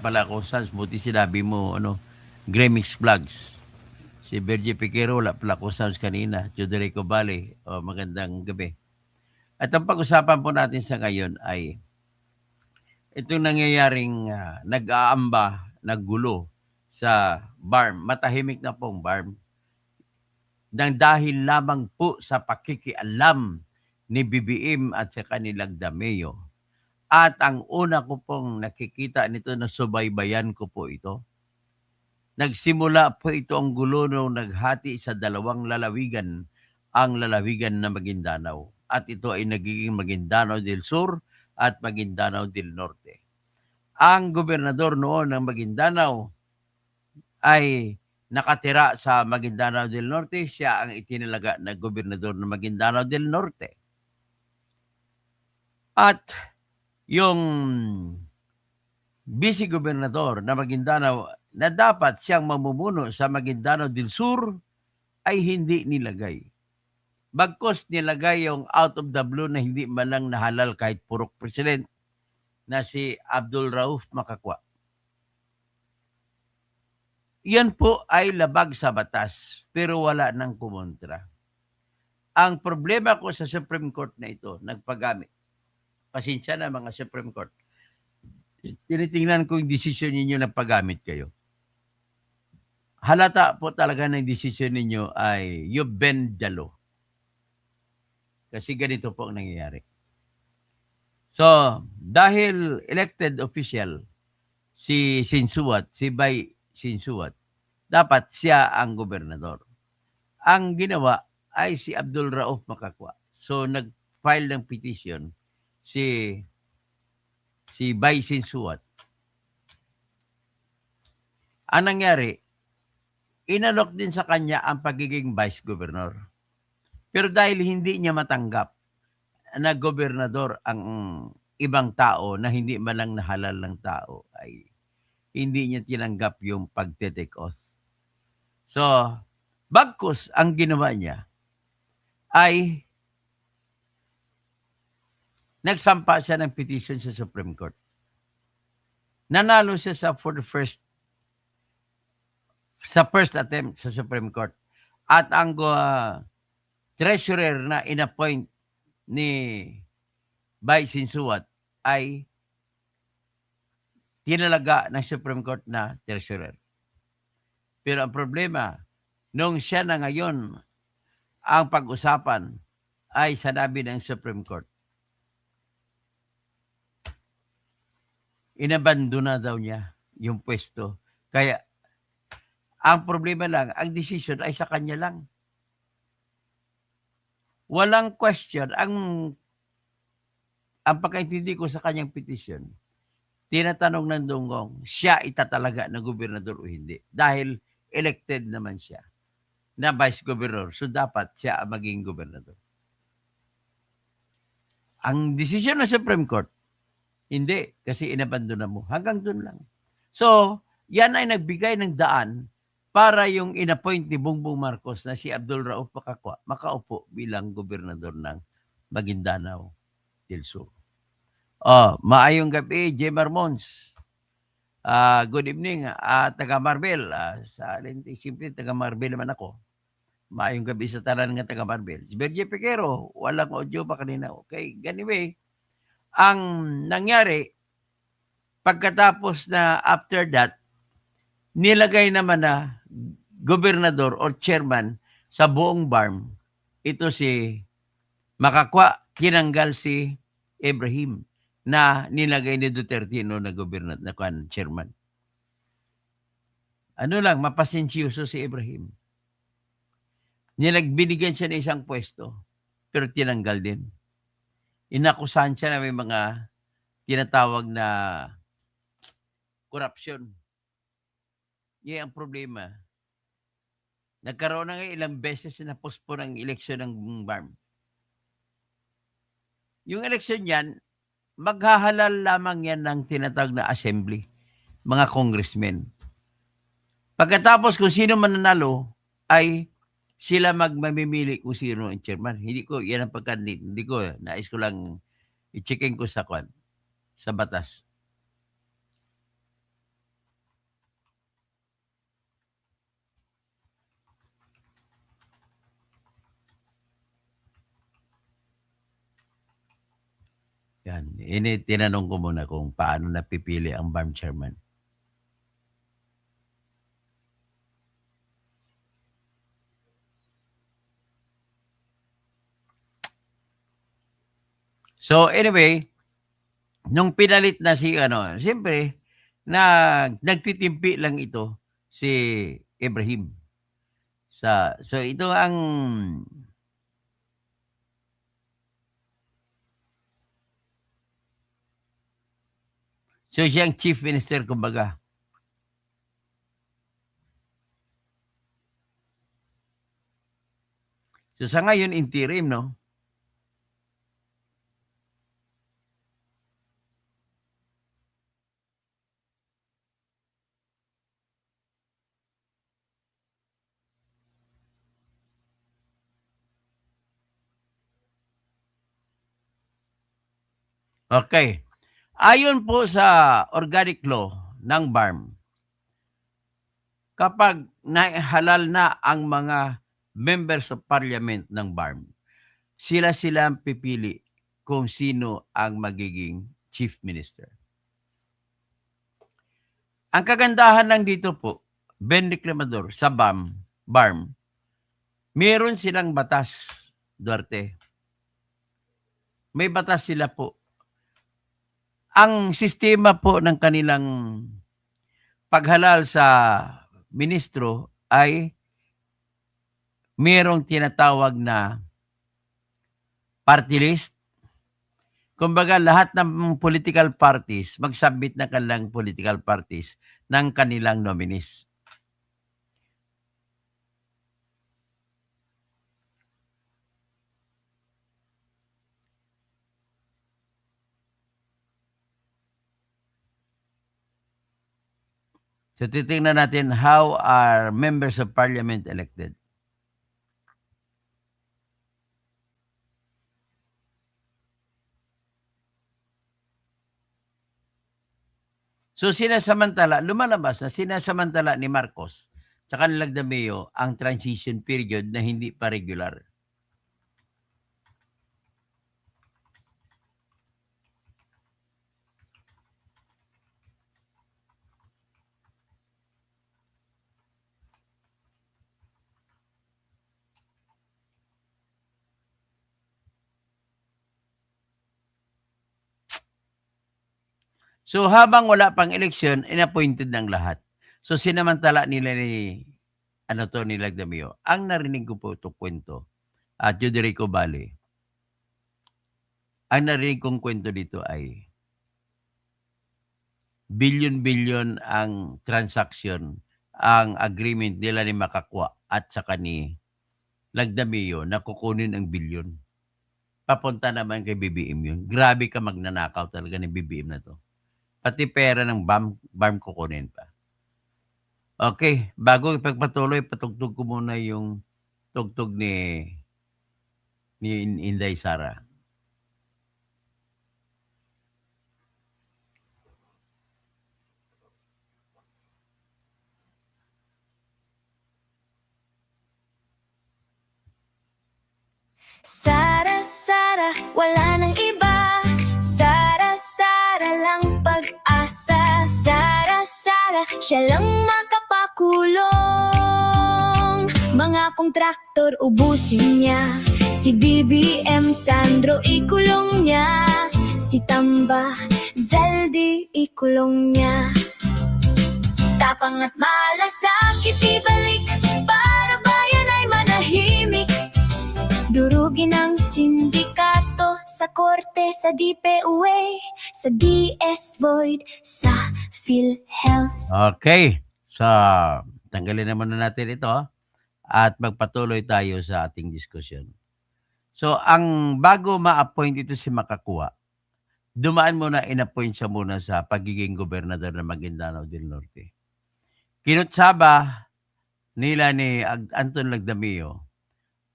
pala akong sons. Buti sinabi mo, Gremix Vlogs. Si Bergie Piquero, wala pala akong sons kanina. Joderico Valley, magandang gabi. At ang pag-usapan po natin sa ngayon ay itong nangyayaring nag-aamba, naggulo sa BARM. Matahimik na pong BARM. Nang dahil lamang po sa pakikialam ni BBM at sa kanilang dameyo. At ang una ko pong nakikita nito na subaybayan ko po ito. Nagsimula po ito ang gulo nung naghati sa dalawang lalawigan, ang lalawigan na Maguindanao. At ito ay nagiging Maguindanao del Sur at Maguindanao del Norte. Ang gobernador noon ng Maguindanao ay nakatira sa Maguindanao del Norte. Siya ang itinalaga na gobernador ng Maguindanao del Norte. At yung vice-gobernador na Maguindanao na dapat siyang mamumuno sa Maguindanao del Sur ay hindi nilagay. Bagkos nilagay yung out of the blue na hindi man lang nahalal kahit purok president na si Abdul Rauf Makakwa. Yan po ay labag sa batas pero wala nang kumontra. Ang problema ko sa Supreme Court na ito, nagpagamit. Pasensya na mga Supreme Court. Tinitingnan ko yung desisyon ninyo na paggamit kayo. Halata po talaga ng desisyon ninyo ay you bend the law. Kasi ganito po ang nangyayari. So, dahil elected official si Sinsuat, si Bay Sinsuat, dapat siya ang gobernador. Ang ginawa ay si Abdul Rauf Makakwa. So, nag-file ng petition si Bay Sinsuat. Ang nangyari, inalok din sa kanya ang pagiging vice governor. Pero dahil hindi niya matanggap na gobernador ang ibang tao na hindi man lang nahalal ng tao, ay hindi niya tinanggap yung pagte-take oath. So, bagkus ang ginawa niya ay nagsampa siya ng petition sa Supreme Court. Nanalo siya sa first attempt sa Supreme Court. At ang treasurer na inappoint ni Bay Sinsuat ay tinalaga ng Supreme Court na treasurer. Pero ang problema, nung siya na ngayon ang pag-usapan ay sanabi ng Supreme Court, inabandona daw niya yung pwesto. Kaya ang problema lang, ang decision ay sa kanya lang. Walang question. Ang pagkaintindi ko sa kanyang petition, tinatanong ng Dunggong, siya itatalaga na gobernador o hindi. Dahil elected naman siya na vice governor. So dapat siya ang maging gobernador. Ang decision ng Supreme Court, hindi. Kasi inabandona mo. Hanggang doon lang. So, yan ay nagbigay ng daan para yung inappoint ni Bongbong Marcos na si Abdul Rauf Makakwa makaupo bilang gobernador ng Maguindanao del Sur. Maayong gabi, Jemar Mons. Good evening, taga Marbel. Simple, taga Marbel naman ako. Maayong gabi sa tanan ng taga Marbel. Si Bergie Piquero, walang audio pa kanina. Okay, anyway, ang nangyari, pagkatapos na after that, nilagay naman na gobernador o chairman sa buong BARM, ito si Makakwa, tinanggal si Ibrahim na nilagay ni Duterte no na gobernador na chairman. Ano lang, mapasensyoso si Ibrahim. Binigyan siya ng isang pwesto, pero tinanggal din. Inakusahan siya na may mga tinatawag na korupsyon. Yan ang problema. Nagkaroon na ilang beses na postpone ang eleksyon ng BARM. Yung eleksyon yan, maghahalal lamang yan ng tinatawag na assembly, mga congressmen. Pagkatapos kung sino mananalo, ay sila magmamimili kung sino ang chairman. Hindi ko, yan ang hindi ko, nais ko lang i-checkin ko sa batas. Yan. Tinanong ko muna kung paano napipili ang BARM chairman. So anyway, nung pinalit na si siyempre nagtitimpi lang ito si Ibrahim. So ito ang siyang chief minister kumbaga. So sa ngayon interim, no? Okay. Ayon po sa organic law ng BARM, kapag nahalal na ang mga members of parliament ng BARM, sila ang pipili kung sino ang magiging chief minister. Ang kagandahan lang dito po, Ben Reclamador, sa BARM, meron silang batas, Duarte. May batas sila po. Ang sistema po ng kanilang paghalal sa ministro ay merong tinatawag na party list. Kumbaga lahat ng political parties mag-submit na kanilang political parties ng kanilang nominees. So titingnan natin how are members of parliament elected. So lumalabas na sinasamantala ni Marcos sa kanilang Dameo ang transition period na hindi pa regular. So habang wala pang eleksyon, inappointed ng lahat. So sinamantala nila ni Lagdamio. Ang narinig ko po ito kwento at Juderico Valley. Ang narinig kong kwento dito ay billion-billion ang transaction, ang agreement nila ni Makakwa at saka ni Lagdamio na kukunin ang billion. Papunta naman kay BBM yun. Grabe ka magnanakaw talaga ni BBM na to. Pati pera ng BARM kukunin pa. Okay, bago ipagpatuloy, patugtog ko muna yung tugtog ni Inday Sara. Sara, Sara, wala nang iba. Sara, Sara lang pag-asa. Sara, Sara, siya lang makapakulong. Mga kontraktor ubusin niya. Si BBM Sandro ikulong niya. Si Tamba Zaldi ikulong niya. Tapang at malasakit ibalik para bayan ay manahimik. Durugin ang sindikato sa korte, sa DPUA, sa DS Void, sa PhilHealth. Okay, so tanggalin naman na natin ito at magpatuloy tayo sa ating diskusyon. So ang bago ma-appoint ito si Makakwa, dumaan muna, in-appoint siya muna sa pagiging gobernador ng Maguindanao del Norte. Kinutsaba nila ni Anton Lagdamio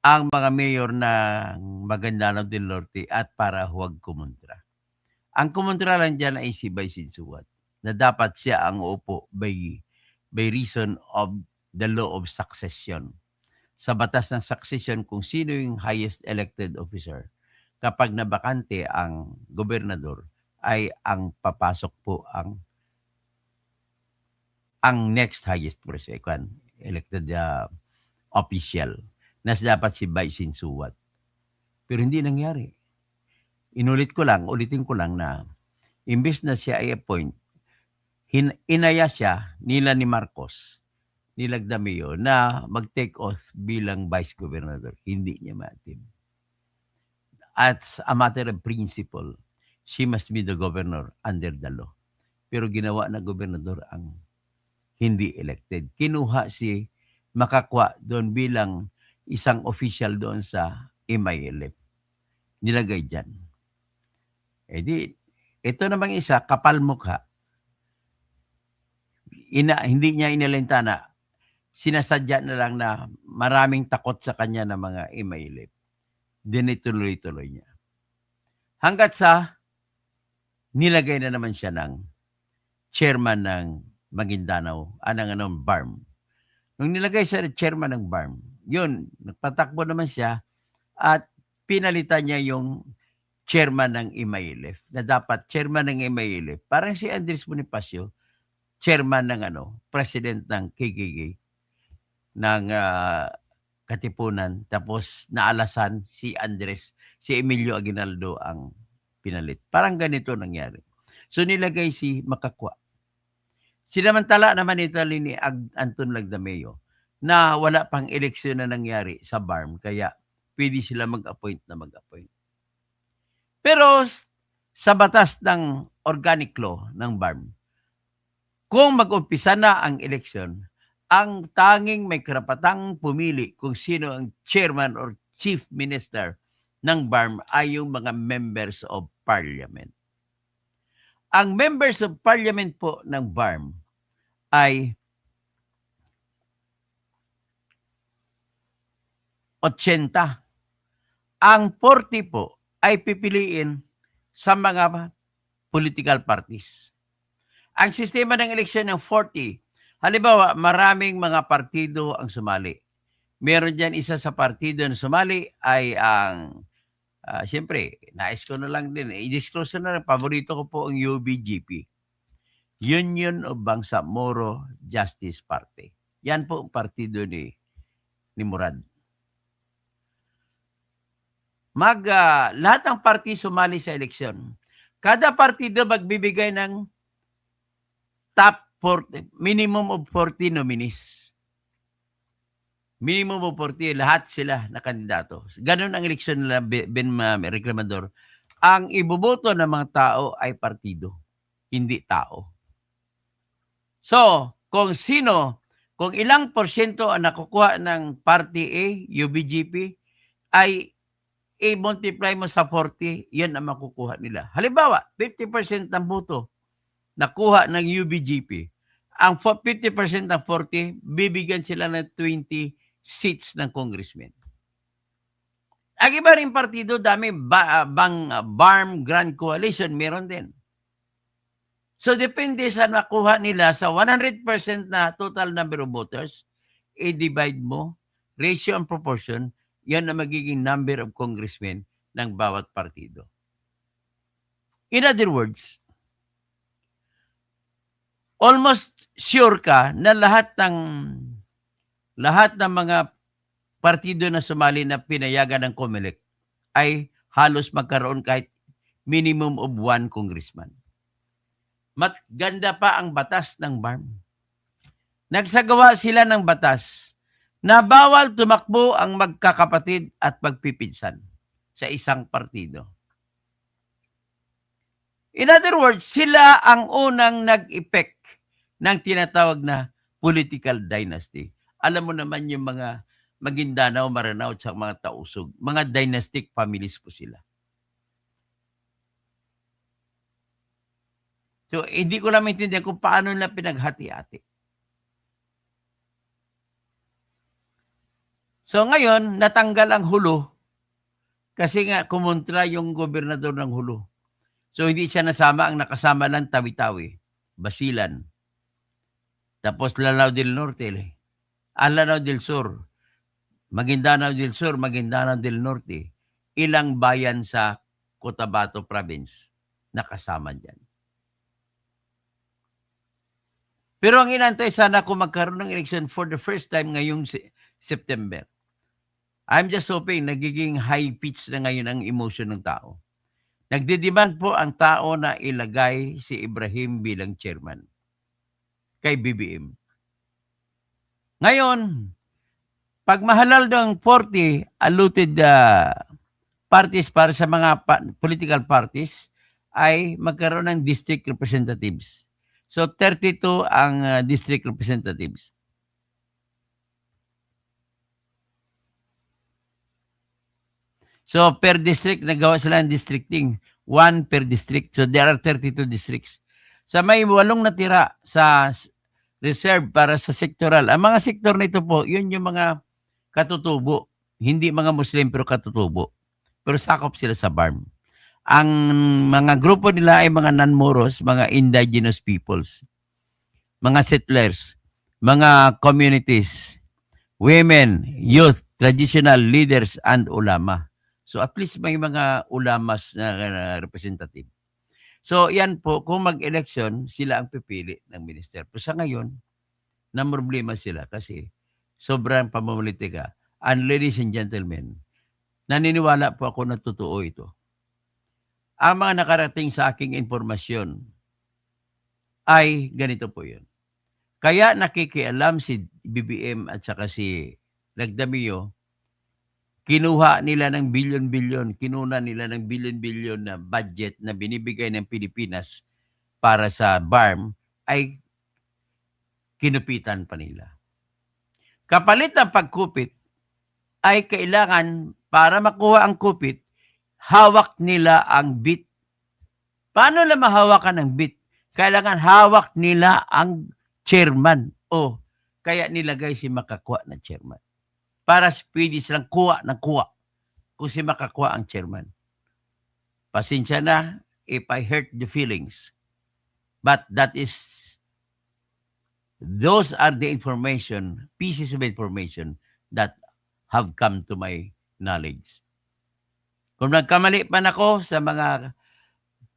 ang mga mayor ng Maguindanao del Norte at para huwag kumontra. Ang kumontra lang dyan ay si Bay Sinsuat na dapat siya ang uupo by reason of the law of succession. Sa batas ng succession, kung sino yung highest elected officer, kapag nabakante ang gobernador, ay ang papasok po ang next highest president, elected official, na dapat si Bai Sinsuwat. Pero hindi nangyari. Ulitin ko lang na imbes na siya ay appoint, inaya siya nila ni Marcos, nila Damio, na mag-take off bilang vice governor. Hindi niya maatim. As a matter of principle, she must be the governor under the law. Pero ginawa na gobernador ang hindi elected. Kinuha si Makakwa doon bilang isang official doon sa MILF. Nilagay dyan. Eh di, ito namang isa, kapal mukha. Hindi niya inalintana. Sinasadya na lang na maraming takot sa kanya ng mga MILF. Dinituloy-tuloy niya. Hanggat sa nilagay na naman siya ng chairman ng Maguindanao, BARM. Nung nilagay siya ng chairman ng BARM, yun, nagpatakbo naman siya at pinalitan niya yung chairman ng MILF, na dapat chairman ng MILF, parang si Andres Bonifacio, chairman ng president ng KKK, ng Katipunan, tapos naalasan si Andres, si Emilio Aguinaldo ang pinalit. Parang ganito nangyari. So nilagay si Makakwa. Sinamantala naman ito ni Anton Lagdameo na wala pang eleksyon na nangyari sa BARM, kaya pwede sila mag-appoint. Pero sa batas ng organic law ng BARM, kung mag-umpisa na ang eleksyon, ang tanging may karapatang pumili kung sino ang chairman or chief minister ng BARM ay yung mga members of parliament. Ang members of parliament po ng BARM ay 80. Ang 40 po ay pipiliin sa mga political parties. Ang sistema ng eleksyon ng 40, halimbawa, maraming mga partido ang sumali. Meron dyan isa sa partido na sumali ay ang, siyempre, nais ko na lang din, i-disclose na lang, paborito ko po ang UBGP. Union of Bangsamoro Justice Party. Yan po ang partido ni Murad. Lahat ng party sumali sa eleksyon. Kada partido magbibigay ng top 40, minimum of 40 nominees. Minimum of 40, lahat sila na kandidato. Ganun ang eleksyon nila, Reklamador. Ang iboboto ng mga tao ay partido, hindi tao. So, kung ilang porsyento ang nakukuha ng Party A, UBGP, ay i-multiply mo sa 40, yan ang makukuha nila. Halimbawa, 50% ng boto nakuha ng UBGP. Ang 50% ng 40, bibigyan sila ng 20 seats ng congressman. Ang iba rin partido, dami, BARM Grand Coalition, meron din. So, depende sa nakuha nila sa 100% na total number of voters, i-divide mo, ratio and proportion, yan ang magiging number of congressmen ng bawat partido. In other words, almost sure ka na lahat ng mga partido na sumali na pinayagan ng COMELEC ay halos magkaroon kahit minimum of 1 congressman. Maganda pa ang batas ng BARM. Nagsagawa sila ng batas na bawal tumakbo ang magkakapatid at magpipinsan sa isang partido. In other words, sila ang unang nag-effect ng tinatawag na political dynasty. Alam mo naman yung mga Maguindanao, Maranao, at mga Tausug. Mga dynastic families po sila. So, hindi ko lang maintindihan kung paano nila pinaghati-hati. So, ngayon, natanggal ang hulo kasi nga kumontra yung gobernador ng hulo. So, hindi siya nasama. Ang nakasama lang Tawi-Tawi, Basilan, tapos Lanao del Norte, Lanao del Sur, Maguindanao del Sur, Maguindanao del Norte, ilang bayan sa Cotabato Province na kasama dyan. Pero ang inantay sana kung magkaroon ng election for the first time ngayong September. I'm just hoping nagiging high pitch na ngayon ang emotion ng tao. Nagdidemand po ang tao na ilagay si Ibrahim bilang chairman kay BBM. Ngayon, pag mahalal ng 40 allotted parties para sa mga political parties, ay magkaroon ng district representatives. So 32 ang district representatives. So per district, nagawa sila ng districting. 1 per district. So there are 32 districts. Sa may 8 natira sa reserve para sa sectoral. Ang mga sektor nito po, yun yung mga katutubo. Hindi mga Muslim pero katutubo. Pero sakop sila sa BARM. Ang mga grupo nila ay mga non-Moros, mga indigenous peoples, mga settlers, mga communities, women, youth, traditional leaders, and ulama. So at least may mga ulamas na representative. So yan po, kung mag-election, sila ang pipili ng minister. Pero sa ngayon, na problema sila kasi sobrang pamumulitika. And ladies and gentlemen, naniniwala po ako na totoo ito. Ang mga nakarating sa aking informasyon ay ganito po yun. Kaya nakikialam si BBM at saka si Lagdamio, kinuha nila ng bilyon-bilyon, kinuna nila ng bilyon-bilyon na budget na binibigay ng Pilipinas para sa BARM ay kinupitan pa nila. Kapalit ng pagkupit ay kailangan para makuha ang kupit, hawak nila ang bit. Paano na mahawakan ang bit? Kailangan hawak nila ang chairman. O, kaya nilagay si Makakuha na chairman. Para pwede silang kuha ng kuha kung si Makakuha ang chairman. Pasensya na if I hurt the feelings. But those are the information, pieces of information that have come to my knowledge. Kung nagkamali pa ako sa mga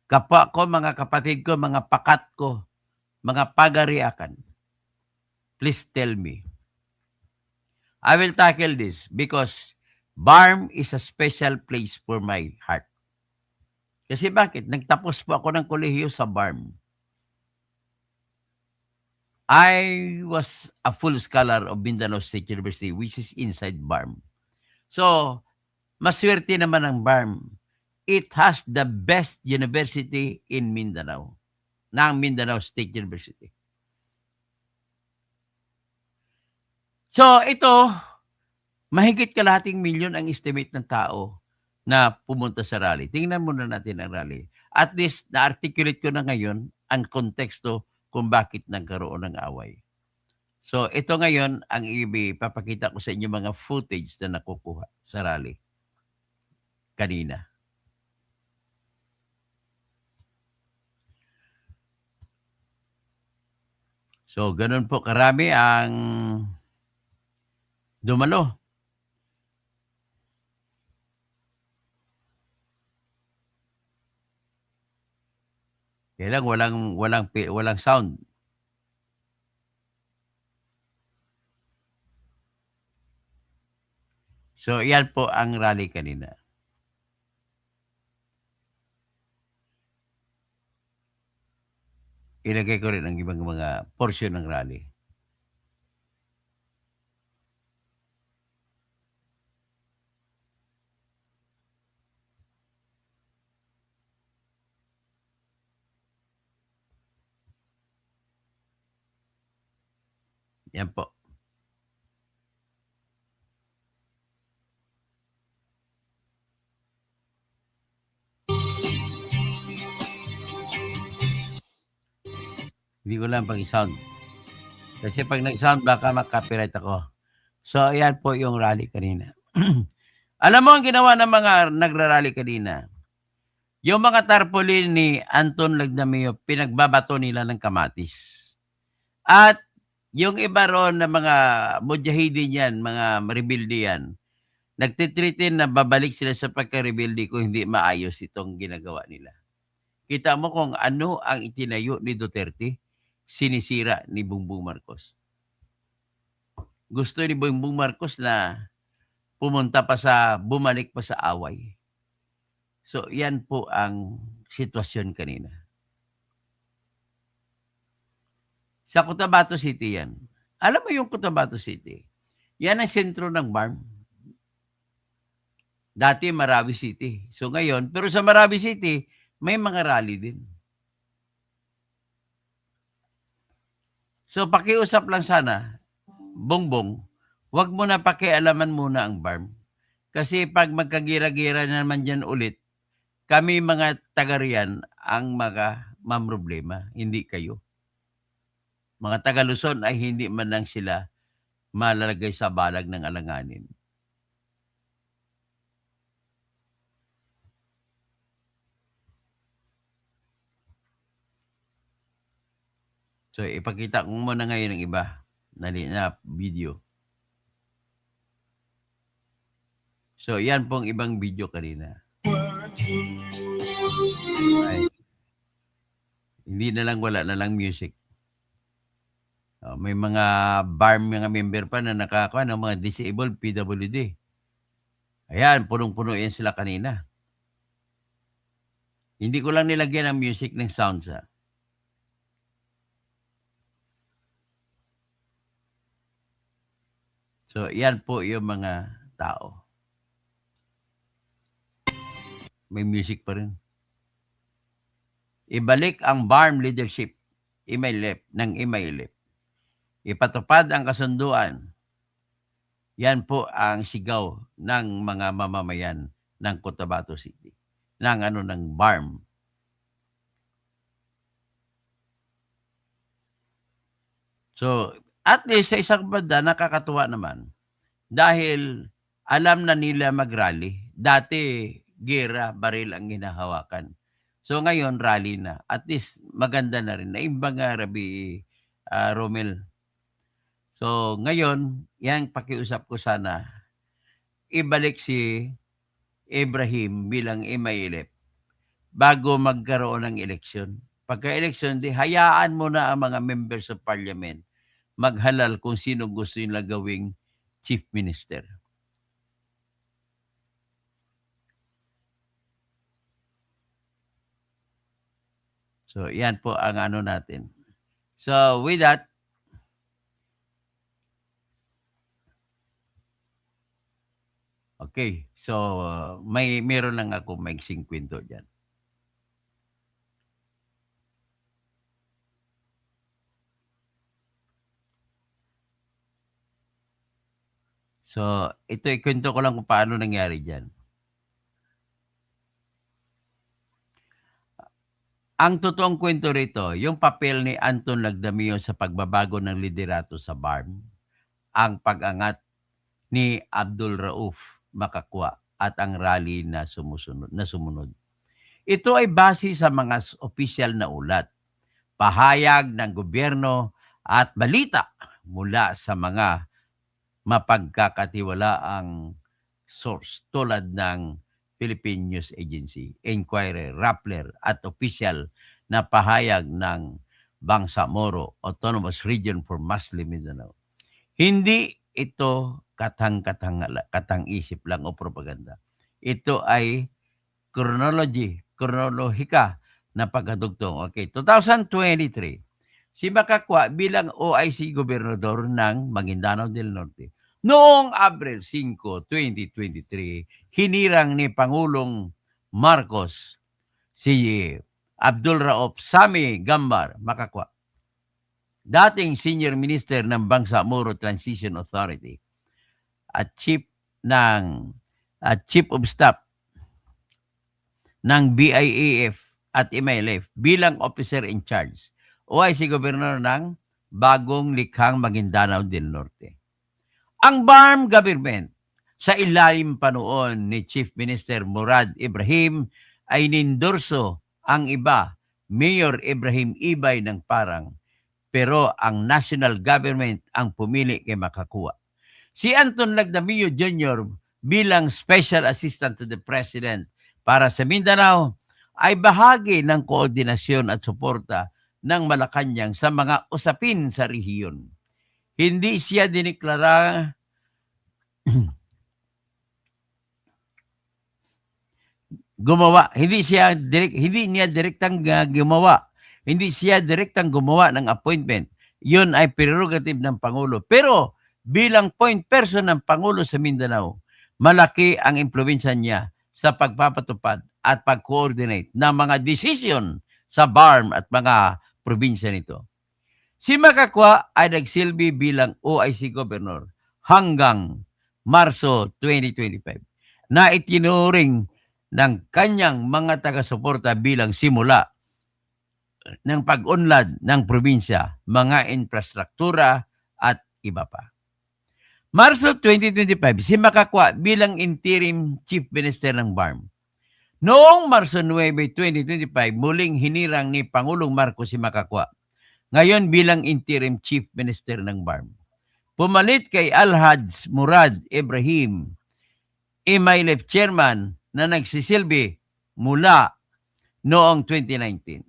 kapwa ko, mga kapatid ko, mga pakat ko, mga pagariakan, please tell me. I will tackle this because BARM is a special place for my heart. Kasi bakit? Nagtapos po ako ng kolehiyo sa BARM. I was a full scholar of Mindanao State University, which is inside BARM. So, maswerte naman ang BARM. It has the best university in Mindanao, ng Mindanao State University. So, ito, mahigit kalahating milyon ang estimate ng tao na pumunta sa rally. Tingnan muna natin ang rally. At least, na-articulate ko na ngayon ang konteksto kung bakit nagkaroon ng away. So, ito ngayon ang ipapakita ko sa inyo mga footage na nakukuha sa rally kanina. So, ganun po karami ang dumalo. Kaya lang walang sound. So, yan po ang rally kanina. Ilagay ko rin ang ibang mga portion ng rally. Yan po. Hindi ko lang pag-sound. Kasi pag nag-sound, baka mag-copyright ako. So, ayan po yung rally kanina. Alam mo ang ginawa ng mga nagrarally kanina? Yung mga tarpaulin ni Anton Lagdamio, pinagbabato nila ng kamatis. At yung iba ron na mga mujahidin yan, mga rebelde yan, Nagtitritin na babalik sila sa pagka-rebelde kung hindi maayos itong ginagawa nila. Kita mo kung ano ang itinayo ni Duterte, sinisira ni Bongbong Marcos. Gusto ni Bongbong Marcos na bumalik pa sa away. So, yan po ang sitwasyon kanina. Sa Cotabato City yan. Alam mo yung Cotabato City? Yan ang sentro ng BARM. Dati Marawi City. So ngayon, pero sa Marawi City, may mga rally din. So pakiusap lang sana, Bongbong, wag mo na pakialaman muna ang BARM. Kasi pag magkagira-gira na naman dyan ulit, kami mga taga riyan ang mamroblema, hindi kayo. Mga taga Luzon ay hindi man lang sila malalagay sa balag ng alanganin. So, ipakita ko muna ngayon ng iba na video. So, yan pong ibang video kanina. Ay, hindi na lang, wala na lang music. May mga BARM, mga member pa na nakakawa ng mga disabled PWD. Ayan, punong-puno yan sila kanina. Hindi ko lang nilagyan ng music ng sounds. So, yan po yung mga tao. May music pa rin. Ibalik ang BARM leadership ng Imaylep. Ipatupad ang kasunduan. Yan po ang sigaw ng mga mamamayan ng Cotabato City. Ng BARM. So, at least sa isang banda, nakakatuwa naman. Dahil alam na nila mag-rally. Dati, gera, baril ang hinahawakan. So, ngayon, rally na. At least, maganda na rin. Naimbang Rabi Romel. So, ngayon, yan pakiusap ko sana. Ibalik si Ibrahim bilang Imaylep bago magkaroon ng eleksyon. Pagka-eleksyon, hayaan mo na ang mga members of parliament maghalal kung sino gusto nila gawing chief minister. So, yan po ang natin. So, with that, okay. So, meron lang ako maiksing kwento dyan. So, ito ikwento ko lang kung paano nangyari dyan. Ang totoong kwento rito, yung papel ni Anton Lagdamio sa pagbabago ng liderato sa BARM, ang pag-angat ni Abdul Rauf Makakwa at ang rally na sumunod. Ito ay base sa mga opisyal na ulat, pahayag ng gobyerno at balita mula sa mga mapagkakatiwalaang source tulad ng Philippine News Agency, Inquirer, Rappler at opisyal na pahayag ng Bangsamoro Autonomous Region for Muslim Mindanao. Hindi ito katang-isip lang o propaganda. Ito ay kronolohika na pagkadugtong. Okay, 2023, si Makakwa bilang OIC Gobernador ng Maguindanao del Norte. Noong Abril 5, 2023, hinirang ni Pangulong Marcos si Abdul Rauf Sami Gambar Makakwa, dating Senior Minister ng Bangsamoro Transition Authority at Chief of Staff ng BIAF at Imaylep bilang Officer in Charge, OIC Governor ng bagong likhang Maguindanao del Norte. Ang BARM government sa ilalim pa noon ni Chief Minister Murad Ibrahim ay nindorso ang iba, Mayor Ibrahim Ibay ng Parang, pero ang national government ang pumili kay Makakwa. Si Anton Lagdamio Jr. bilang Special Assistant to the President para sa Mindanao ay bahagi ng koordinasyon at suporta ng Malacanang sa mga usapin sa rehiyon. Hindi siya diniklara hindi niya direktang gumawa. Hindi siya direktang gumawa ng appointment. Yun ay prerogative ng Pangulo. Pero bilang point person ng Pangulo sa Mindanao, malaki ang impluwensya niya sa pagpapatupad at pag-coordinate ng mga decision sa BARM at mga probinsya nito. Si Makakwa ay nagsilbi bilang OIC Governor hanggang Marso 2025 na itinuring ng kanyang mga taga-suporta bilang simula ng pag-unlad ng probinsya, mga infrastruktura at iba pa. Marso 2025, si Makakwa bilang interim chief minister ng BARM. Noong Marso 9, 2025, muling hinirang ni Pangulong Marcos si Makakwa, ngayon bilang interim chief minister ng BARM. Pumalit kay Alhaj Murad Ibrahim, MILF chairman na nagsisilbi mula noong 2019.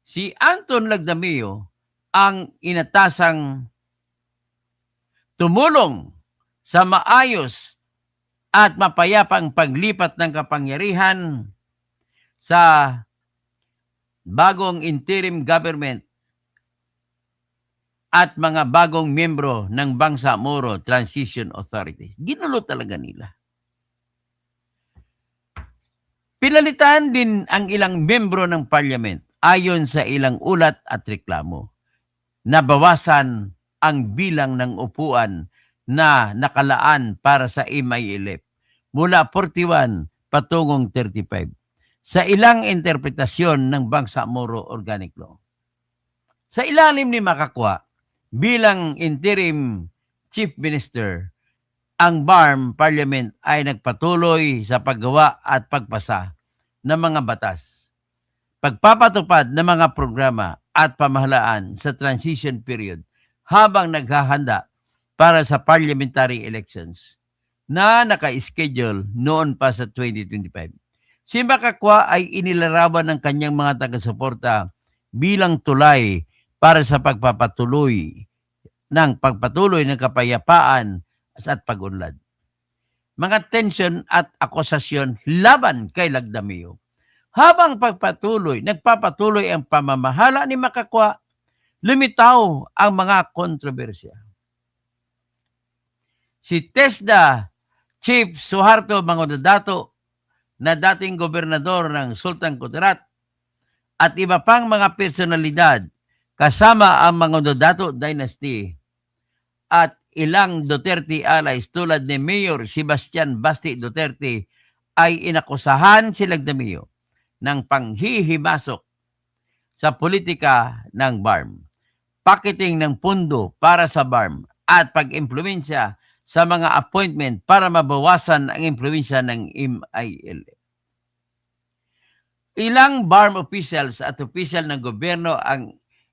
Si Anton Lagdamio ang inatasang tumulong sa maayos at mapayapang paglipat ng kapangyarihan sa bagong interim government at mga bagong miyembro ng Bangsamoro Transition Authority. Ginulo talaga nila. Pinalitan din ang ilang miyembro ng parliament ayon sa ilang ulat at reklamo. Nabawasan ang bilang ng upuan na nakalaan para sa MILF mula 41 patungong 35 sa ilang interpretasyon ng Bangsamoro Organic Law. Sa ilalim ni Makakwa, bilang interim chief minister, ang BARM Parliament ay nagpatuloy sa paggawa at pagpasa ng mga batas, pagpapatupad ng mga programa at pamahalaan sa transition period habang naghahanda para sa parliamentary elections na naka-schedule noon pa sa 2025. Si Makakwa ay inilarawan ng kanyang mga taga-suporta bilang tulay para sa pagpapatuloy ng kapayapaan at pag-unlad. Mga tension at akusasyon laban kay Lagdamio. Habang nagpapatuloy ang pamamahala ni Makakwa, lumitaw ang mga kontrobersya. Si TESDA Chief Suharto Mangudadato na dating gobernador ng Sultan Kudarat at iba pang mga personalidad kasama ang Mangudadato Dynasty at ilang Duterte allies tulad ni Mayor Sebastian Basti Duterte ay inakusahan si Lagdamio ng panghihimasok sa politika ng BARM, pakiting ng pundo para sa BARM at pag-impluwensya sa mga appointment para mabawasan ang impluwensya ng MILF. Ilang BARM officials at opisyal ng gobyerno ang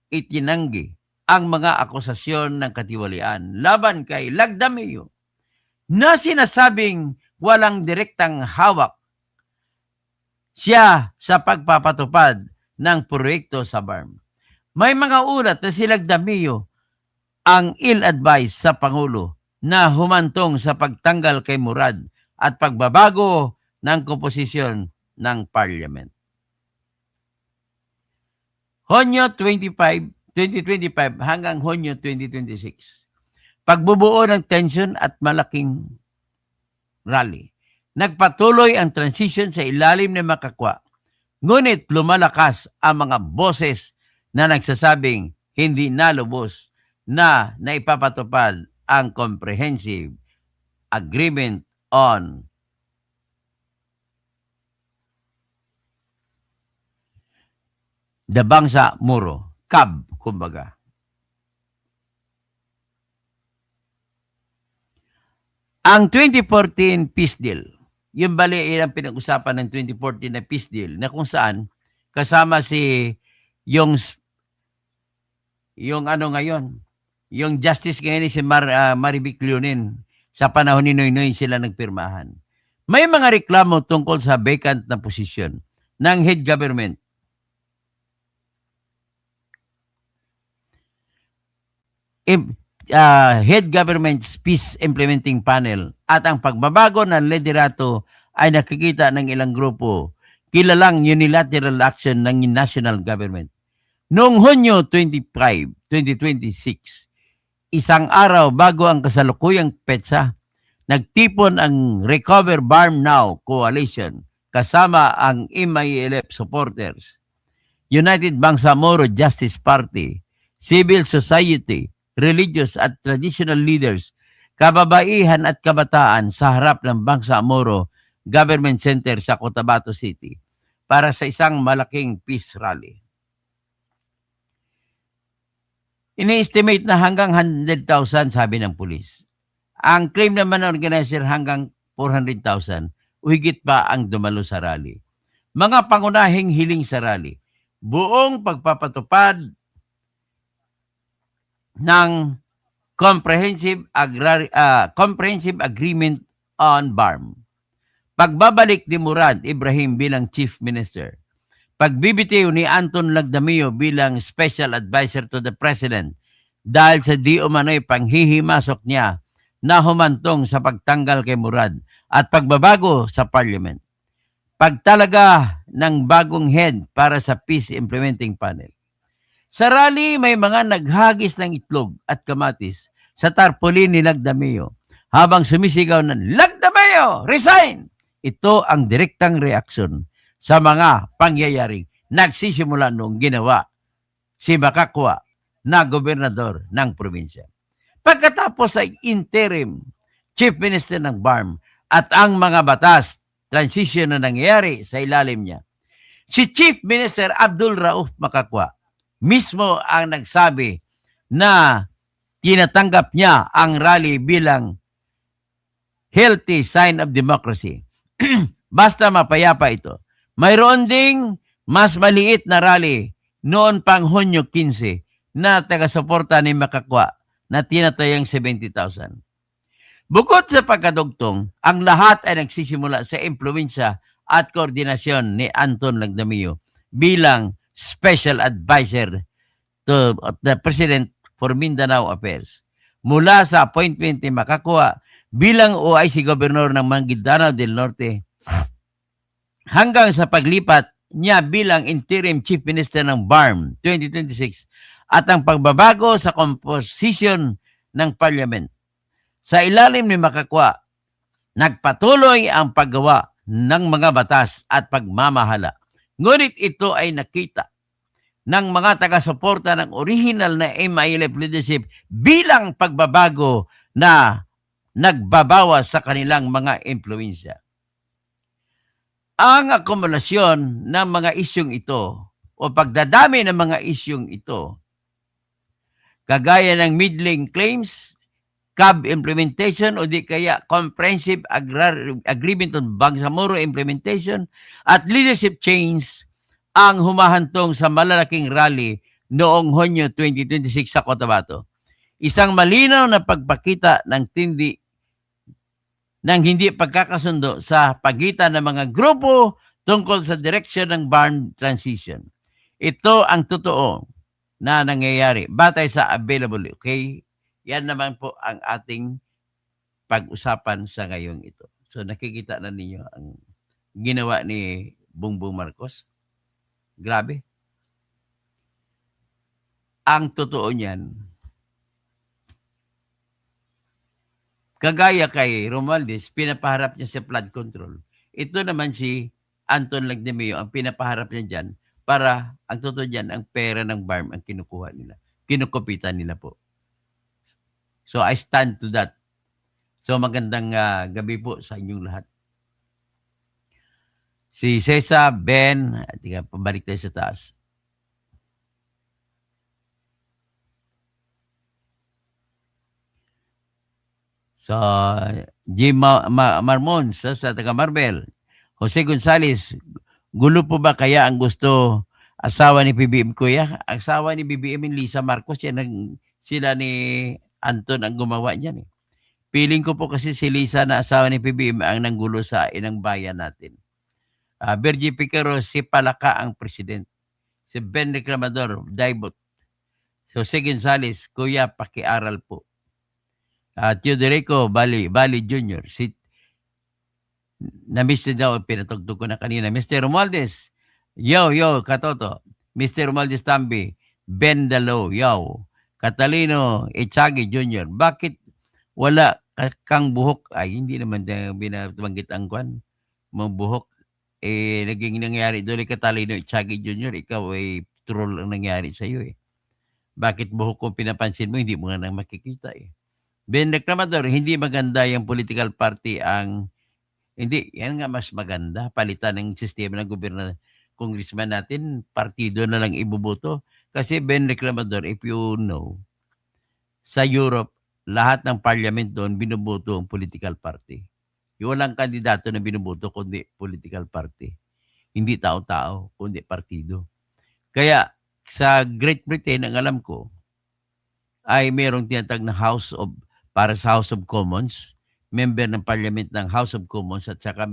itinanggi ang mga akusasyon ng katiwalian laban kay Lagdamio na sinasabing walang direktang hawak siya sa pagpapatupad ng proyekto sa BARM. May mga ulat na si Lagdamio ang ill-advised sa Pangulo na humantong sa pagtanggal kay Murad at pagbabago ng komposisyon ng Parliament. Hunyo 2025 hanggang Hunyo 2026. Pagbubuo ng tension at malaking rally. Nagpatuloy ang transition sa ilalim ng Makakwa. Ngunit lumalakas ang mga boses na nagsasabing hindi nalubos na naipapatupad ang comprehensive agreement on the Bangsamoro, CAB, kumbaga. Ang 2014 peace deal, yung bali ang pinag-usapan ng 2014 na peace deal na kung saan kasama si yung ano ngayon, yung justice ngayon si Marivic Leonin, Sa panahon ni Noynoy sila nagpirmahan. May mga reklamo tungkol sa vacant na posisyon ng head government. Head Government's Peace Implementing Panel at ang pagbabago ng liderato ay nakikita ng ilang grupo kilalang unilateral action ng national government. Noong Hunyo 25, 2026, isang araw bago ang kasalukuyang petsa, nagtipon ang Recover Barm Now Coalition kasama ang MILF supporters, United Bangsamoro Justice Party, civil society, religious at traditional leaders, kababaihan at kabataan sa harap ng Bangsamoro Government Center sa Cotabato City para sa isang malaking peace rally. Ini-estimate na hanggang 100,000 sabi ng pulis. Ang claim naman ng organizer hanggang 400,000 o higit pa ang dumalo sa rally. Mga pangunahing hiling sa rally, buong pagpapatupad ng Comprehensive Agreement on BARM, pagbabalik ni Murad Ibrahim bilang Chief Minister, pagbibitiw ni Anton Lagdamio bilang Special Advisor to the President dahil sa di umano'y panghihimasok niya na humantong sa pagtanggal kay Murad at pagbabago sa Parliament, pagtalaga ng bagong head para sa Peace Implementing Panel. Sa rally, may mga naghagis ng itlog at kamatis sa tarpaulin ni Lagdamio habang sumisigaw ng Lagdamio, resign! Ito ang direktang reaksyon sa mga pangyayaring nagsisimula noong ginawa si Makakwa na gobernador ng probinsya. Pagkatapos ay interim chief minister ng BARM at ang mga batas transition na nangyayari sa ilalim niya, si Chief Minister Abdul Rauf Makakwa mismo ang nagsabi na tinatanggap niya ang rally bilang healthy sign of democracy. Basta mapayapa ito. Mayroon ding mas maliit na rally noon pang Hunyo 15 na taga-suporta ni Makakwa na tinatayang 70,000. Bukod sa pagkadugtong, ang lahat ay nagsisimula sa impluwensya at koordinasyon ni Anton Lagdamio bilang Special Advisor to the President for Mindanao Affairs. Mula sa appointment ni Makakwa bilang OIC Governor ng Maguindanao del Norte hanggang sa paglipat niya bilang Interim Chief Minister ng BARM 2026 at ang pagbabago sa composition ng Parliament. Sa ilalim ni Makakwa, nagpatuloy ang paggawa ng mga batas at pagmamahala. Ngunit ito ay nakita ng mga taga-suporta ng original na MILF leadership bilang pagbabago na nagbabawas sa kanilang mga impluensya. Ang akumulasyon ng mga isyong ito o pagdadami ng mga isyong ito, kagaya ng middling claims, CAB implementation o di kaya Comprehensive Agreement on Bangsamoro implementation at leadership change ang humahantong sa malalaking rally noong Hunyo 2026 sa Cotabato. Isang malinaw na pagpakita ng hindi pagkakasundo sa pagitan ng mga grupo tungkol sa direksyon ng BARM transition. Ito ang totoo na nangyayari batay sa available. Okay? Yan naman po ang ating pag-usapan sa ngayong ito. So nakikita na ninyo ang ginawa ni Bongbong Marcos. Grabe. Ang totoo niyan, kagaya kay Romualdez, pinapaharap niya sa flood control. Ito naman si Anton Lagdamio, ang pinapaharap niya dyan para, ang totoo dyan, ang pera ng BARM ang kinukuha nila. Kinukupitan nila po. So I stand to that. So magandang gabi po sa inyong lahat. Si Cesa, Ben, pabalik tayo sa taas. So, Jim Marmon sa taga Marbel. Jose Gonzales, gulo po ba kaya ang gusto asawa ni PBM Kuya? Asawa ni BBM Lisa Marcos, yan sila ni Anton ang gumawa niyan. Feeling ko po kasi si Lisa na asawa ni PBM ang nanggulo sa inang bayan natin. Virgie Picaro, si Palaka ang president. Si Ben Reclamador, Daibot. Jose Gonzales, Kuya, pakiaral po. Teodorico, Bali Jr. Na-miss din daw, pinatugtog ko na kanina. Mr. Romualdez, yo, katoto. Mr. Romualdez Tambi, Ben Dalo, yo. Catalino Echagi Jr. Bakit wala kang buhok? Ay, hindi naman binabanggit ang kwan. Mga buhok. Naging nangyari doon kay Catalino Echagi Jr. Ikaw ay troll ang nangyari sa iyo eh. Bakit buhok ko pinapansin mo? Hindi mo nga nang makikita eh. Ben Reclamador, hindi maganda yung political party ang hindi, yan nga mas maganda. Palitan ng sistema ng gobyerno, congressman natin, partido na lang ibuboto. Kasi Ben Reclamador, if you know, sa Europe, lahat ng parliament doon, binuboto ang political party. Yung walang kandidato na binuboto, kundi political party. Hindi tao-tao, kundi partido. Kaya, sa Great Britain, ang alam ko, ay mayroong tinatag na para sa House of Commons, member ng Parliament ng House of Commons at saka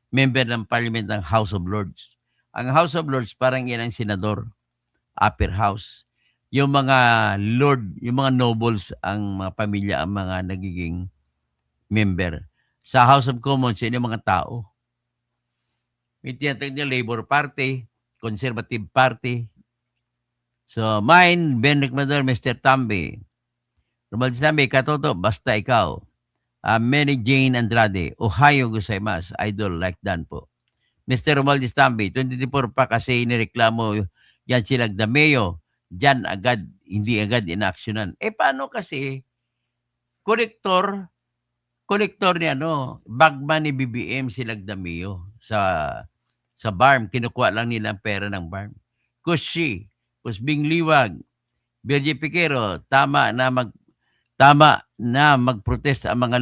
member ng Parliament ng House of Lords. Ang House of Lords parang yan ang senador, upper house. Yung mga lord, yung mga nobles ang mga pamilya ang mga nagiging member. Sa House of Commons, yun yung mga tao. May tinatag niya Labour Party, Conservative Party. So, mine, Ben Reclamador, Mr. Tambi. Romualdez Tambi, katoto, basta ikaw. Mary Jane Andrade, Ohio gozaimasu, idol like Dan po. Mr. Romualdez Tambi, 24 pa kasi inireklamo yan sila Dameo, dyan agad, hindi agad inaksyonan. Paano kasi, kolektor ni bagman ni BBM sila Dameo sa BARM, kinukuha lang nila ang pera ng BARM. Kushi, Kusbing Liwag, Virgie Picaro, tama na magprotest ang mga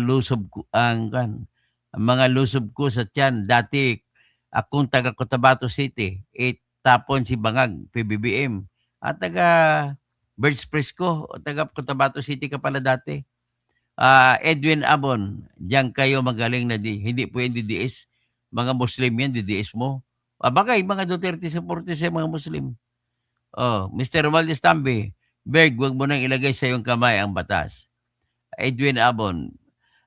lusob ko sa tiyan. Dati akong taga Cotabato City, tapon si Bangag, PBBM. At taga Birds Fresco, taga Cotabato City ka pala dati. Edwin Abon, diyan kayo magaling na hindi po yung DDS. Mga Muslim yan, DDS mo. Bagay, mga Duterte supporters sa mga Muslim. Mr. Romualdez Tambi, Berg, wag mo nang ilagay sa iyong kamay ang batas. Edwin Abon,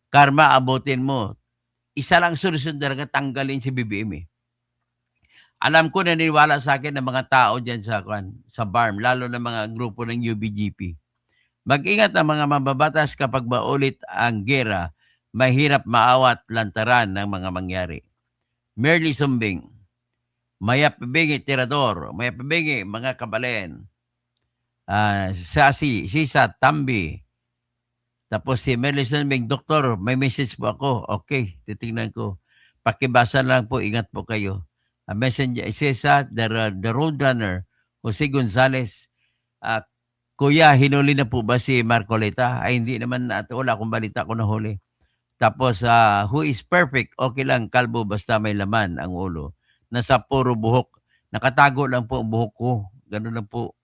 karma abutin mo. Isa lang solusyon talaga, tanggalin si BBM eh. Alam ko, naniniwala sa akin ng mga tao dyan sa BARM, lalo na mga grupo ng UBGP. Mag-ingat ang mga mababatas kapag maulit ang gera, mahirap maawat lantaran ng mga mangyari. Merly Sumbing, Mayapibingi Tirador, Mayapibingi mga kabalen, Sisa Tambi, tapos si Merly Sumbing, Doktor, may message po ako. Okay, titingnan ko. Pakibasa lang po, ingat po kayo. Messenger, Sisa, the Roadrunner, Jose Gonzales, Kuya, hinuli na po ba si Marcoleta? Ay, hindi naman, wala akong balita ko na huli. Tapos, who is perfect? Okay lang, kalbo, basta may laman ang ulo. Nasa puro buhok. Nakatago lang po ang buhok ko. Ganun lang po.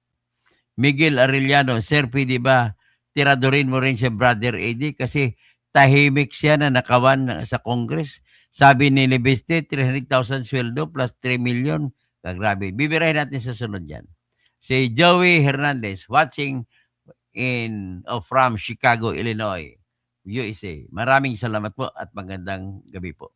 Miguel Arellano, Sir, pwede ba tiradorin mo rin si Brother Eddie? Kasi tahimik siya na nakawan sa Congress. Sabi ni Lebeste, 300,000 sweldo plus 3 million. Grabe. Bibirahin natin sa sunod yan. Si Joey Hernandez, watching from Chicago, Illinois, USA. Maraming salamat po at magandang gabi po.